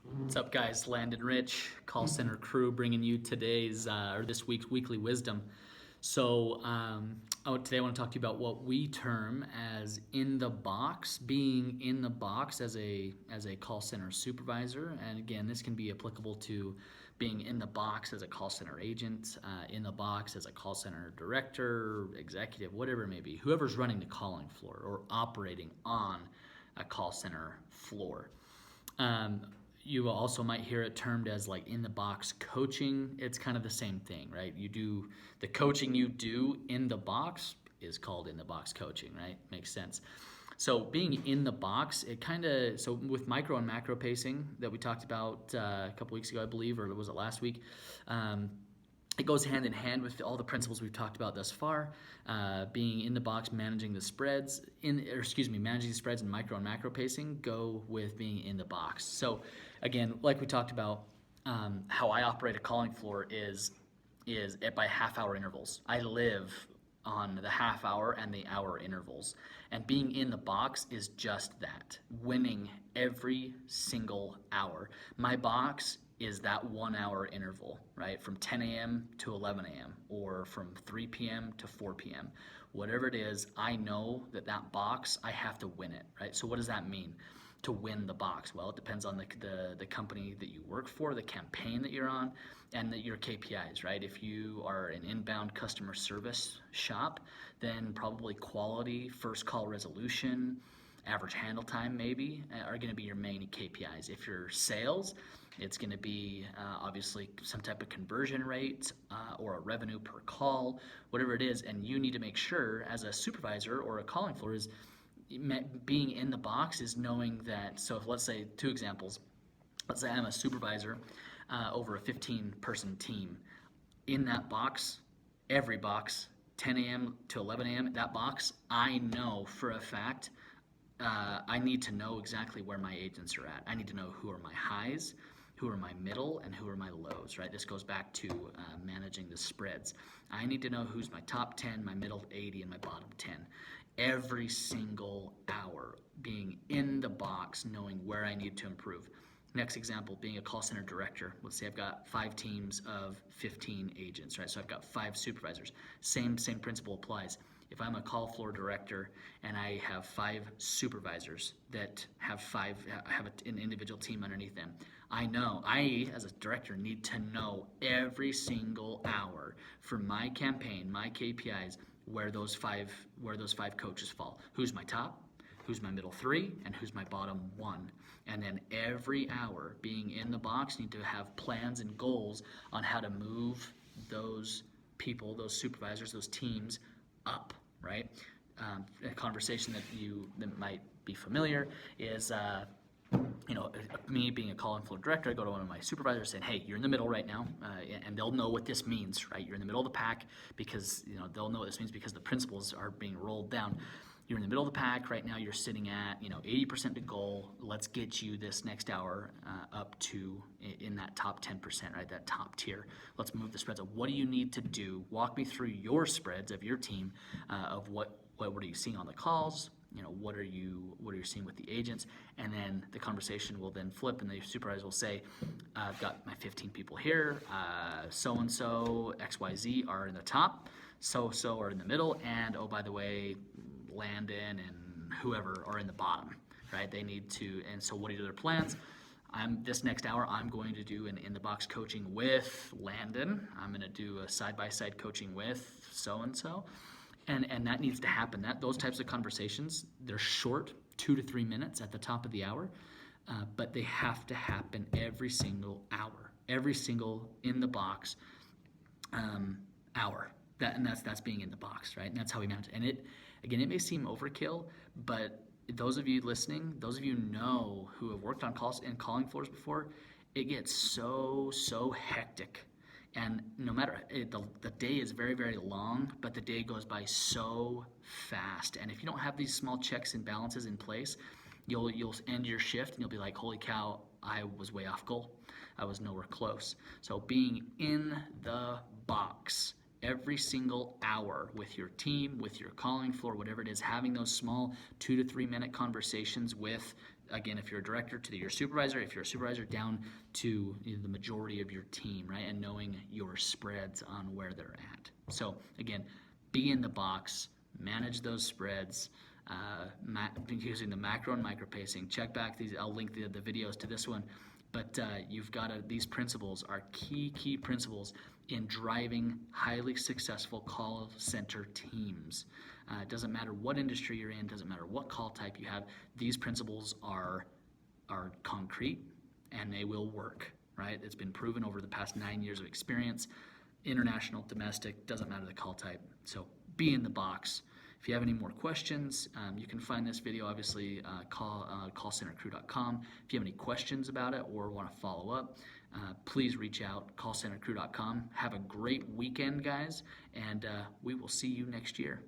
What's up, guys? Landon Rich, call center crew, bringing you today's or this week's weekly wisdom. Today I want to talk to you about what we term as in the box, being in the box as a call center supervisor. And again, this can be applicable to being in the box as a call center agent, in the box as a call center director, executive, whatever it may be. Whoever's running the calling floor or operating on a call center floor. Um, you also might hear it termed as like in the box coaching. It's kind of the same thing, right? You do the coaching you do in the box is called in the box coaching, right? Makes sense. So being in the box, so with micro and macro pacing that we talked about a couple weeks ago, I believe, or was it last week? It goes hand in hand with all the principles we've talked about thus far. Being in the box, managing the spreads, managing the spreads in micro and macro pacing go with being in the box. So, again, like we talked about, how I operate a calling floor is by half-hour intervals. I live on the half-hour and the hour intervals, and being in the box is just that, winning every single hour. My box is that 1 hour interval, right? From 10 a.m. to 11 a.m. or from 3 p.m. to 4 p.m. Whatever it is, I know that box, I have to win it, right? So what does that mean? To win the box? Well, it depends on the company that you work for, the campaign that you're on, and your KPIs, right? If you are an inbound customer service shop, then probably quality, first call resolution, average handle time maybe are going to be your main KPIs. If you're sales, it's going to be obviously some type of conversion rate or a revenue per call, whatever it is. And you need to make sure as a supervisor or a calling floor is being in the box is knowing that. So if, let's say, two examples. Let's say I'm a supervisor over a 15-person team. In that box, every box, 10 a.m. to 11 a.m., that box, I know for a fact I need to know exactly where my agents are at. I need to know who are my highs, who are my middle, and who are my lows, right? This goes back to managing the spreads. I need to know who's my top 10, my middle 80, and my bottom 10. Every single hour, being in the box, knowing where I need to improve. Next example, being a call center director. Let's say I've got 5 teams of 15 agents, right? So I've got 5 supervisors. Same principle applies. If I'm a call floor director and I have 5 supervisors that have an individual team underneath them, I know I, as a director, need to know every single hour for my campaign, my KPIs, where those five coaches fall. Who's my top? Who's my middle 3, and who's my bottom 1. And then every hour being in the box, need to have plans and goals on how to move those people, those supervisors, those teams up, right? A conversation that might be familiar is, me being a calling floor director, I go to one of my supervisors saying, hey, you're in the middle right now, and they'll know what this means, right? You're in the middle of the pack because, they'll know what this means because the principles are being rolled down. You're in the middle of the pack right now. You're sitting at 80% to goal. Let's get you this next hour up to in that top 10%, right? That top tier. Let's move the spreads up. What do you need to do? Walk me through your spreads of your team, of what are you seeing on the calls? What are you seeing with the agents? And then the conversation will then flip, and the supervisor will say, I've got my 15 people here. So and so XYZ are in the top. So are in the middle, and oh, by the way, Landon and whoever are in the bottom, right? They need to, and so what are their plans? This next hour, I'm going to do an in-the-box coaching with Landon. I'm going to do a side-by-side coaching with so-and-so. And that needs to happen. Those types of conversations, they're short, 2 to 3 minutes at the top of the hour, but they have to happen every single hour, every single in-the-box hour. That's being in the box, right? And that's how we manage it. And it may seem overkill, but those of you listening, those of you who have worked on calling floors before, it gets so hectic. And no matter, the day is very, very long, but the day goes by so fast. And if you don't have these small checks and balances in place, you'll end your shift and you'll be like, holy cow, I was way off goal. I was nowhere close. So being in the box every single hour with your team, with your calling floor, whatever it is, having those small 2 to 3 minute conversations with again, if you're a director, to your supervisor. If you're a supervisor, down to the majority of your team, right? And knowing your spreads on where they're at. So again, be in the box, manage those spreads, using the macro and micro pacing. Check back these. I'll link the videos to this one. But you've got to, these principles are key principles in driving highly successful call center teams. It doesn't matter what industry you're in, doesn't matter what call type you have. These principles are concrete and they will work, right? It's been proven over the past 9 years of experience. International, domestic, doesn't matter the call type. So be in the box. If you have any more questions, you can find this video, obviously, callcentercrew.com. If you have any questions about it or want to follow up, please reach out, callcentercrew.com. Have a great weekend, guys, and we will see you next year.